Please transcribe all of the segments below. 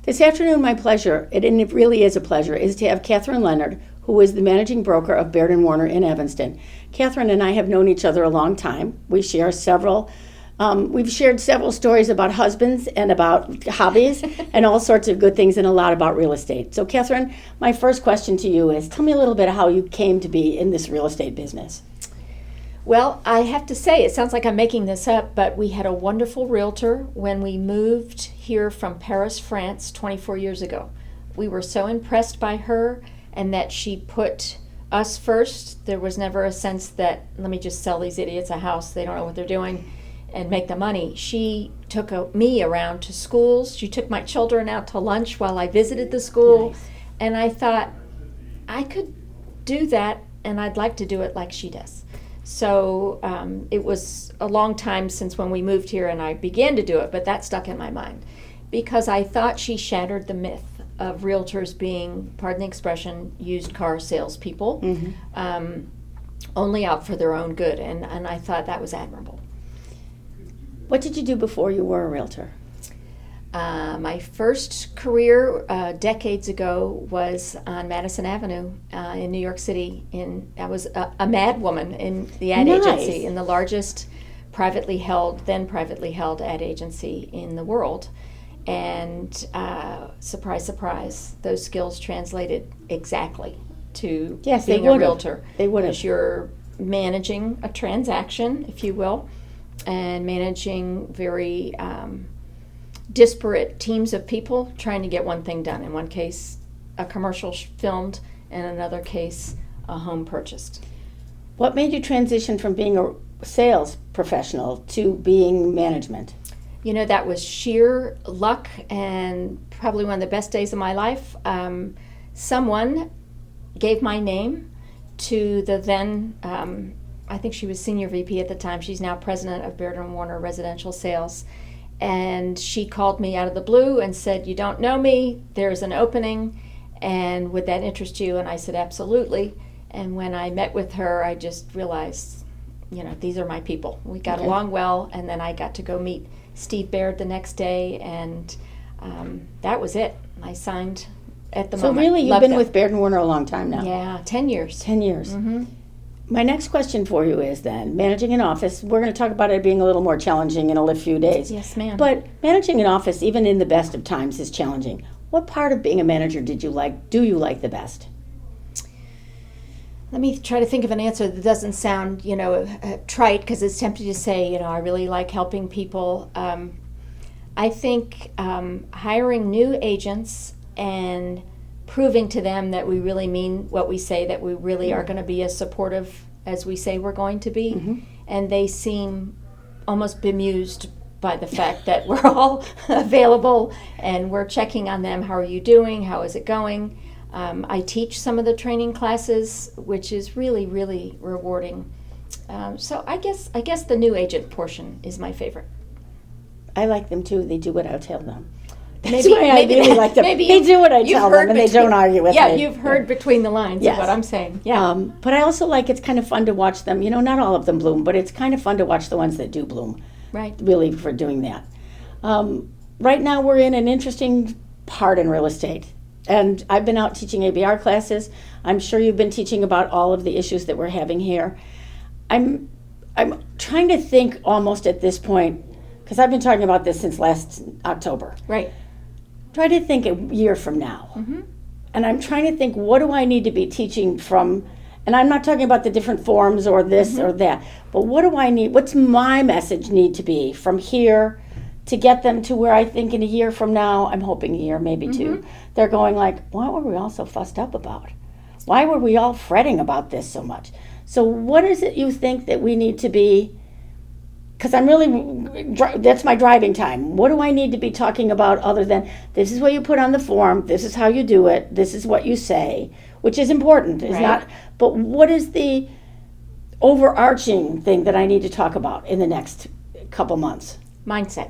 This afternoon, my pleasure, and it really is a pleasure, is to have Catherine Leonard, who is the managing broker of Baird & Warner in Evanston. Catherine and I have known each other a long time. We've shared several stories about husbands and about hobbies and all sorts of good things and a lot about real estate. So Catherine, my first question to you is, tell me a little bit of how you came to be in this real estate business. Well, I have to say, it sounds like I'm making this up, but we had a wonderful realtor when we moved here from Paris, France, 24 years ago. We were so impressed by her and that she put us first. There was never a sense that, let me just sell these idiots a house, they don't know what they're doing, and make the money. She took me around to schools. She took my children out to lunch while I visited the school. Nice. And I thought, I could do that, and I'd like to do it like she does. So it was a long time since when we moved here and I began to do it, but that stuck in my mind because I thought she shattered the myth of realtors being, pardon the expression, used car salespeople, only out for their own good, and I thought that was admirable. What did you do before you were a realtor? My first career decades ago was on Madison Avenue in New York City. I was a mad woman in the ad agency, in the largest privately held ad agency in the world. And surprise, surprise, those skills translated exactly to being a realtor. They would have. Because you're managing a transaction, if you will, and managing very disparate teams of people trying to get one thing done. In one case, a commercial filmed, and in another case, a home purchased. What made you transition from being a sales professional to being management? You know, that was sheer luck and probably one of the best days of my life. Someone gave my name to the then, I think she was senior VP at the time. She's now president of Baird & Warner Residential Sales. And she called me out of the blue and said, "You don't know me, there's an opening, and would that interest you?" And I said, "Absolutely." And when I met with her, I just realized, these are my people. We got along well, and then I got to go meet Steve Baird the next day, and that was it. I signed at the moment. So really, you've been with Baird & Warner a long time now. Yeah, 10 years. 10 years. Mm-hmm. My next question for you is then, managing an office, we're going to talk about it being a little more challenging in a few days. Yes, ma'am. But managing an office, even in the best of times, is challenging. What part of being a manager do you like the best? Let me try to think of an answer that doesn't sound, trite, because it's tempting to say, I really like helping people. I think hiring new agents and proving to them that we really mean what we say, that we really are going to be as supportive as we say we're going to be. Mm-hmm. And they seem almost bemused by the fact that we're all available and we're checking on them. How are you doing? How is it going? I teach some of the training classes, which is really, really rewarding. So I guess the new agent portion is my favorite. I like them too. They do what I tell them. That's why I really like them. Maybe they do what I tell them, and they don't argue with me. Yeah, you've heard between the lines of what I'm saying. Yeah. But I also like, it's kind of fun to watch them. Not all of them bloom, but it's kind of fun to watch the ones that do bloom. Right. Really, for doing that. Right now, we're in an interesting part in real estate. And I've been out teaching ABR classes. I'm sure you've been teaching about all of the issues that we're having here. I'm trying to think almost at this point, because I've been talking about this since last October. Right. Try to think a year from now. Mm-hmm. And I'm trying to think, what do I need to be teaching from, and I'm not talking about the different forms or this or that, but what do I need, what's my message need to be from here to get them to where I think in a year from now, I'm hoping a year, maybe two, they're going like, what were we all so fussed up about? Why were we all fretting about this so much? So what is it you think that we need to be, because I'm really, that's my driving time. What do I need to be talking about other than, this is what you put on the form, this is how you do it, this is what you say, which is important. It's not, but what is the overarching thing that I need to talk about in the next couple months? Mindset.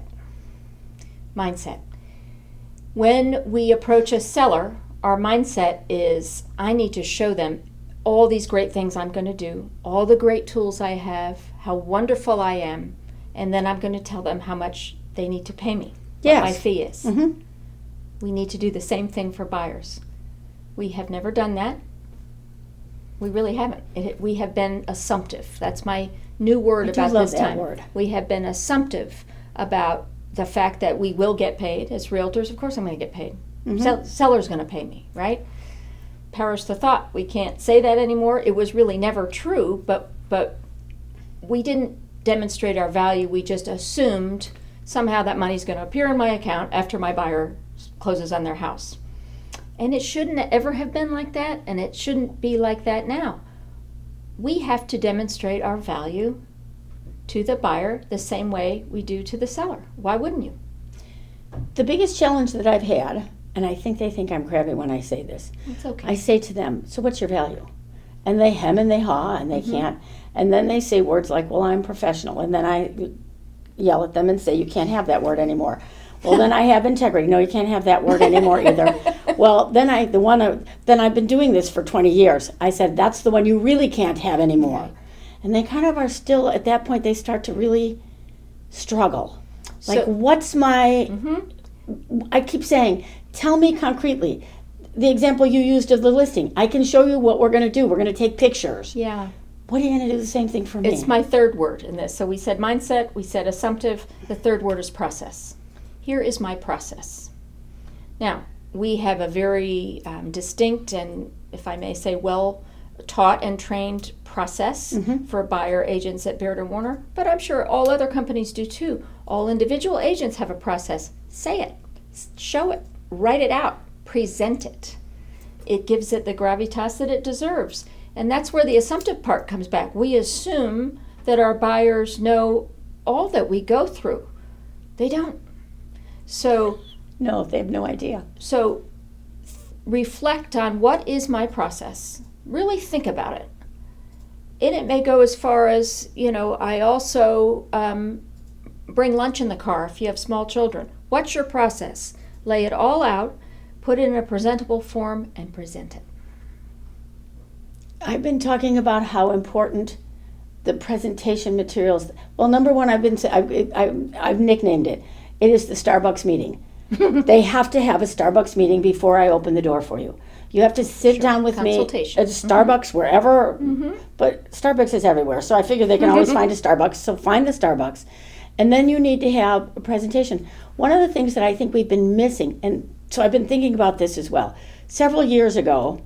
When we approach a seller, our mindset is, I need to show them all these great things I'm going to do, all the great tools I have, how wonderful I am, and then I'm going to tell them how much they need to pay me, what my fee is. Mm-hmm. we need to do the same thing for buyers. We have never done that. We really haven't. We have been assumptive. That's my new word about love this that time. word. We have been assumptive about the fact that we will get paid. As realtors, of course I'm going to get paid. Seller's going to pay me, right? Perish the thought. We can't say that anymore. It was really never true, but we didn't demonstrate our value. We just assumed somehow that money's going to appear in my account after my buyer closes on their house. And it shouldn't ever have been like that, and it shouldn't be like that now. We have to demonstrate our value to the buyer the same way we do to the seller. Why wouldn't you? The biggest challenge that I've had, and I think they think I'm crabby when I say this, It's okay. I say to them, so what's your value? And they hem and they haw and they can't. And then they say words like, well, I'm professional. And then I yell at them and say, you can't have that word anymore. Well, then I have integrity. No, you can't have that word anymore either. Well, then I've been doing this for 20 years. I said, that's the one you really can't have anymore. Right. And they kind of are still, at that point, they start to really struggle. Like, what's my, I keep saying, tell me concretely. The example you used of the listing, I can show you what we're going to do. We're going to take pictures. Yeah. What are you going to do the same thing for me? It's my third word in this. So we said mindset, we said assumptive. The third word is process. Here is my process. Now, we have a very distinct and, if I may say, well taught and trained process for buyer agents at Baird & Warner, but I'm sure all other companies do too. All individual agents have a process. Say it, show it, write it out, present it. It gives it the gravitas that it deserves. And that's where the assumptive part comes back. We assume that our buyers know all that we go through. They don't. So No, they have no idea. So reflect on what is my process. Really think about it. And it may go as far as, I also bring lunch in the car if you have small children. What's your process? Lay it all out, put it in a presentable form, and present it. I've been talking about how important the presentation materials. Well, number one, I've nicknamed it. It is the Starbucks meeting. They have to have a Starbucks meeting before I open the door for you. You have to sit down with me at Starbucks, wherever, but Starbucks is everywhere, so I figure they can always find a Starbucks, so find the Starbucks. And then you need to have a presentation. One of the things that I think we've been missing, and so I've been thinking about this as well. Several years ago,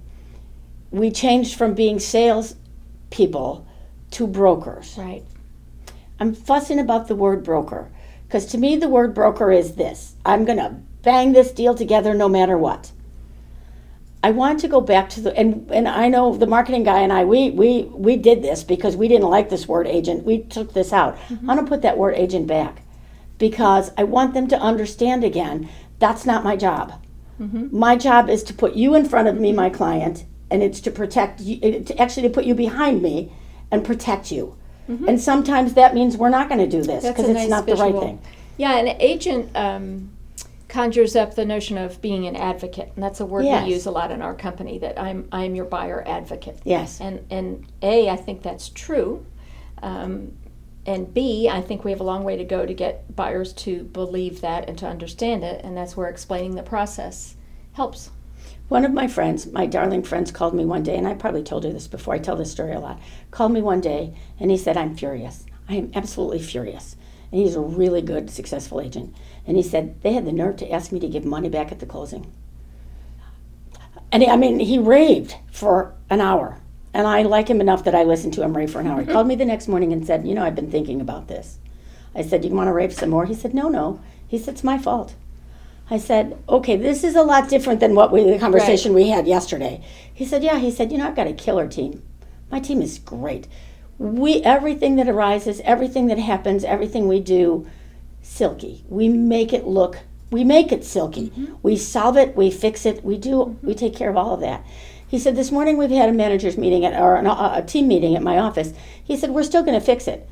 we changed from being sales people to brokers. Right. I'm fussing about the word broker, because to me the word broker is this. I'm going to bang this deal together no matter what. I want to go back to and I know the marketing guy and I, we did this because we didn't like this word agent. We took this out. I'm going to put that word agent back because I want them to understand again, that's not my job. My job is to put you in front of me, my client, and it's to protect you, to put you behind me and protect you. And sometimes that means we're not going to do this because it's not the right thing. Yeah, an agent conjures up the notion of being an advocate, and that's a word we use a lot in our company, that I'm your buyer advocate. Yes. And A, I think that's true. And B, I think we have a long way to go to get buyers to believe that and to understand it, and that's where explaining the process helps. One of my friends, my darling friends, called me one day, and I probably told you this before, I tell this story a lot, called me one day, and he said, I'm furious. I am absolutely furious. And he's a really good, successful agent. And he said, they had the nerve to ask me to give money back at the closing. And he raved for an hour. And I like him enough that I listened to him rave for an hour. He called me the next morning and said, I've been thinking about this. I said, you want to rave some more? He said, no. He said, it's my fault. I said, okay, this is a lot different than the conversation we had yesterday. He said, yeah. He said, I've got a killer team. My team is great. Everything that arises, everything that happens, everything we do, silky. We make it silky. We solve it, we fix it, we take care of all of that. He said, this morning we've had a manager's meeting or a team meeting at my office. He said, we're still going to fix it.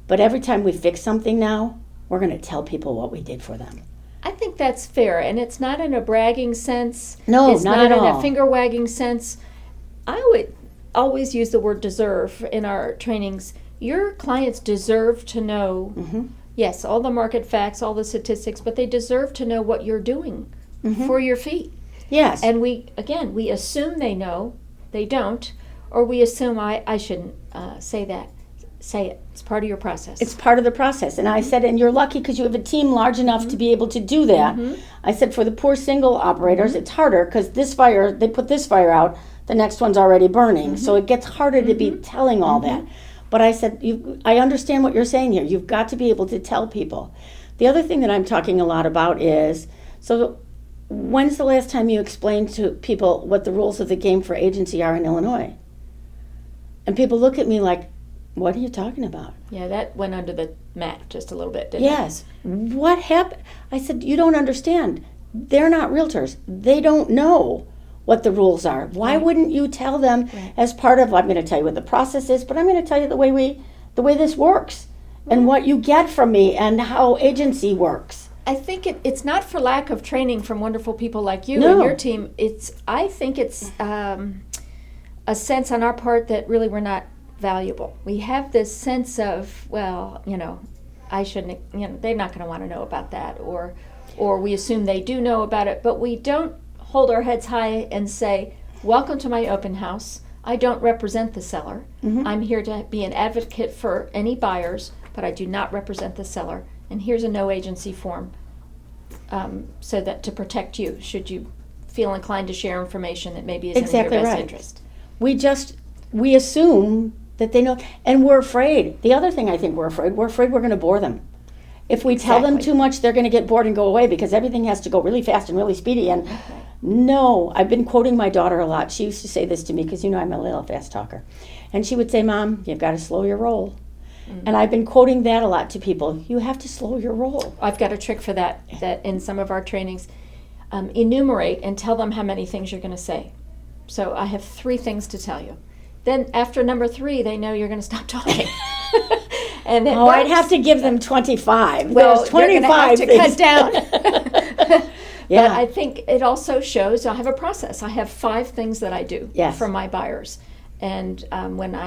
But every time we fix something now, we're going to tell people what we did for them. I think that's fair, and it's not in a bragging sense. No, it's not not at in all. a finger-wagging sense. I would always use the word deserve in our trainings. Your clients deserve to know, yes, all the market facts, all the statistics, but they deserve to know what you're doing for your fee. Yes. And we assume they know, they don't, or we assume I shouldn't say that. Say it. It's part of your process. It's part of the process. And I said, and you're lucky because you have a team large enough to be able to do that. I said, for the poor single operators, it's harder because this fire, they put this fire out, the next one's already burning. So it gets harder to be telling all that. But I said, I understand what you're saying here. You've got to be able to tell people. The other thing that I'm talking a lot about is, so when's the last time you explained to people what the rules of the game for agency are in Illinois? And people look at me like, what are you talking about? Yeah, that went under the mat just a little bit, didn't Yes. What happened? I said, you don't understand. They're not realtors. They don't know what the rules are. Why wouldn't you tell them as part of, I'm going to tell you what the process is, but I'm going to tell you the way this works and what you get from me and how agency works. I think it's not for lack of training from wonderful people like you No. and your team. I think it's a sense on our part that really we're not valuable. We have this sense of, well, I shouldn't, they're not going to want to know about that, or we assume they do know about it, but we don't hold our heads high and say, welcome to my open house. I don't represent the seller. I'm here to be an advocate for any buyers, but I do not represent the seller. And here's a no agency form so that to protect you, should you feel inclined to share information that maybe isn't Exactly in your best right. interest. We assume that they know, and we're afraid. The other thing I think we're afraid we're going to bore them. If we tell them too much, they're going to get bored and go away because everything has to go really fast and really speedy. And no, I've been quoting my daughter a lot. She used to say this to me because I'm a little fast talker. And she would say, Mom, you've got to slow your roll. And I've been quoting that a lot to people. You have to slow your roll. I've got a trick for that in some of our trainings. Enumerate and tell them how many things you're going to say. So I have 3 things to tell you. Then after number 3, they know you're going to stop talking. And I'd have to give them 25. Well, There's 25 you're going to have to cut down. Yeah. But I think it also shows I have a process. I have 5 things that I do for my buyers. And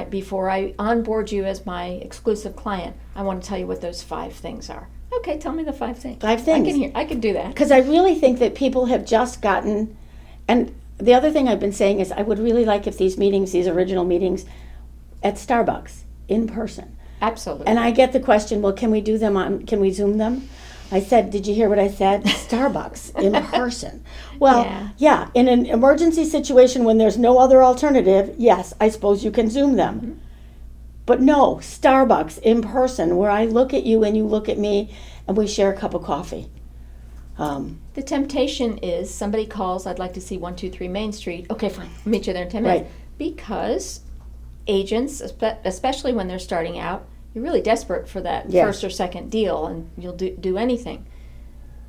before I onboard you as my exclusive client, I want to tell you what those 5 things are. Okay, tell me the 5 things. 5 things. I can do that. Because I really think that people have just gotten, and the other thing I've been saying is I would really like if these original meetings, at Starbucks, in person. Absolutely. And I get the question, well, can we Zoom them? I said, did you hear what I said? Starbucks, in person. Well, yeah, in an emergency situation when there's no other alternative, yes, I suppose you can Zoom them. But no, Starbucks, in person, where I look at you and you look at me and we share a cup of coffee. The temptation is somebody calls, I'd like to see 123 Main Street. Okay, fine, I'll meet you there in 10 minutes. Right. Because agents, especially when they're starting out, you're really desperate for that first or second deal, and you'll do anything.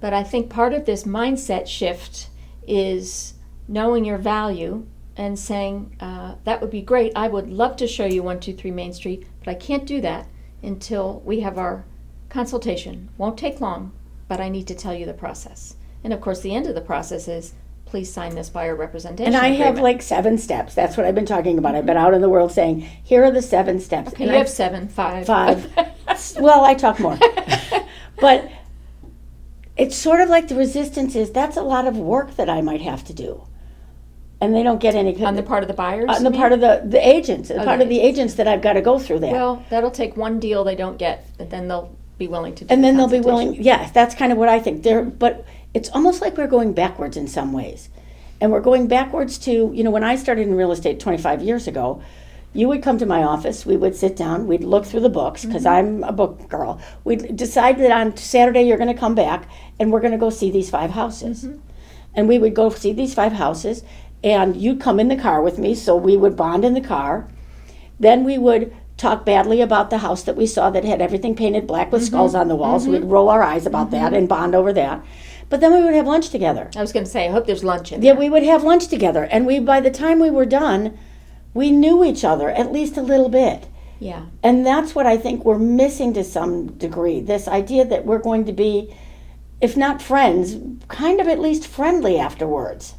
But I think part of this mindset shift is knowing your value and saying, that would be great. I would love to show you 123 Main Street, but I can't do that until we have our consultation. Won't take long, but I need to tell you the process. And of course, the end of the process is, please sign this buyer representation And I agreement. have like 7 steps. That's what I've been talking about. I've been out in the world saying, here are the 7 steps. Okay, and you have 7, 5. 5. Well, I talk more. But it's sort of like the resistance is, that's a lot of work that I might have to do. And they don't get any... On the part of the buyers? On the part of the agents. Part of the agents that I've got to go through that. Well, that'll take one deal they don't get, but then they'll be willing to do and then they'll be consultation. willing, yes, that's kind of what I think. But it's almost like we're going backwards in some ways. And we're going backwards to, when I started in real estate 25 years ago, you would come to my office, we would sit down, we'd look through the books, because I'm a book girl. We'd decide that on Saturday you're going to come back, and we're going to go see these 5 houses. And we would go see these 5 houses, and you'd come in the car with me, so we would bond in the car. Then we would talk badly about the house that we saw that had everything painted black with skulls on the walls. We'd roll our eyes about that and bond over that. But then we would have lunch together. I was going to say, I hope there's lunch in Yeah, there. we would have lunch together. And by the time we were done, we knew each other at least a little bit. Yeah. And that's what I think we're missing to some degree. This idea that we're going to be, if not friends, kind of at least friendly afterwards.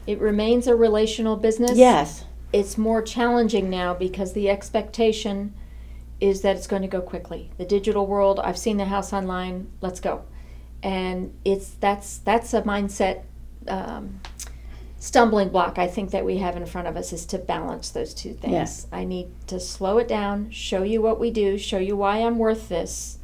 It remains a relational business. Yes. It's more challenging now because the expectation is that it's going to go quickly. The digital world, I've seen the house online, let's go. And that's a mindset stumbling block I think that we have in front of us is to balance those two things. Yes. I need to slow it down, show you what we do, show you why I'm worth this,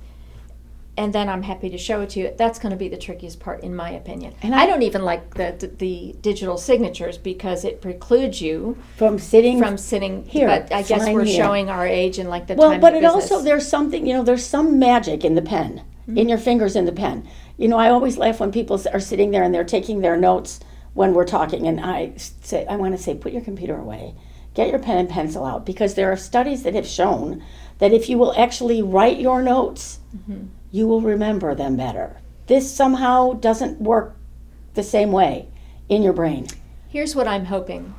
and then I'm happy to show it to you. That's going to be the trickiest part, in my opinion. And I don't even like the digital signatures because it precludes you from sitting here. But I guess we're showing our age and like the time of the but business. also there's something, there's some magic in the pen, in your fingers in the pen. I always laugh when people are sitting there and they're taking their notes when we're talking, and I want to say, put your computer away, get your pen and pencil out, because there are studies that have shown that if you will actually write your notes, you will remember them better. This somehow doesn't work the same way in your brain. Here's what I'm hoping,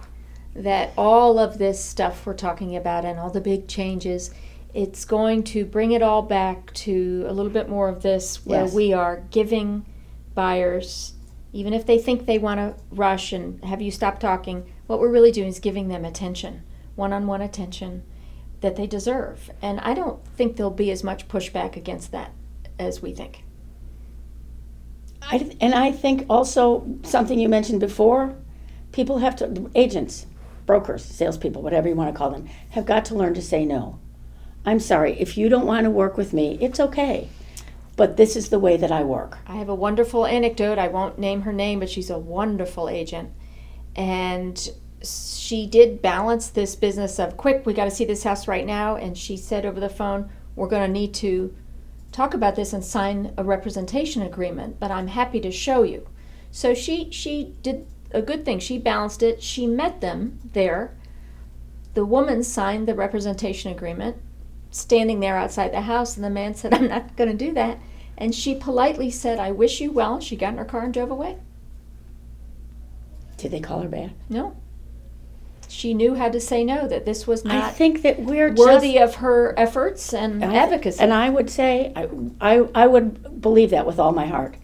that all of this stuff we're talking about and all the big changes, it's going to bring it all back to a little bit more of this, where we are giving buyers, even if they think they want to rush and have you stop talking, what we're really doing is giving them attention, one-on-one attention that they deserve. And I don't think there'll be as much pushback against that as we think. I think also something you mentioned before, people have to, agents, brokers, salespeople, whatever you want to call them, have got to learn to say no. I'm sorry, if you don't want to work with me, it's okay. But this is the way that I work. I have a wonderful anecdote. I won't name her name, but she's a wonderful agent. And she did balance this business of, quick, we got to see this house right now. And she said over the phone, we're going to need to talk about this and sign a representation agreement, but I'm happy to show you. So she did a good thing. She balanced it. She met them there. The woman signed the representation agreement, standing there outside the house, and the man said, I'm not going to do that. And she politely said, I wish you well. She got in her car and drove away. Did they call her back? No. She knew how to say no, that this was not I think that we're worthy of her efforts and advocacy. And I would say, I would believe that with all my heart.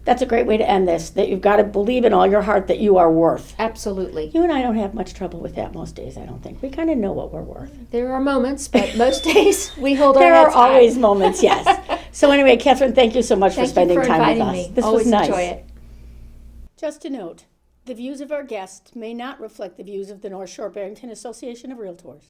That's a great way to end this, that you've got to believe in all your heart that you are worth. Absolutely. You and I don't have much trouble with that most days, I don't think. We kind of know what we're worth. There are moments, but most days we hold our There heads are always high. moments, yes. So anyway, Catherine, thank you so much for spending time with us. Me. This Always was nice. Enjoy it. Just a note, the views of our guests may not reflect the views of the North Shore-Barrington Association of Realtors.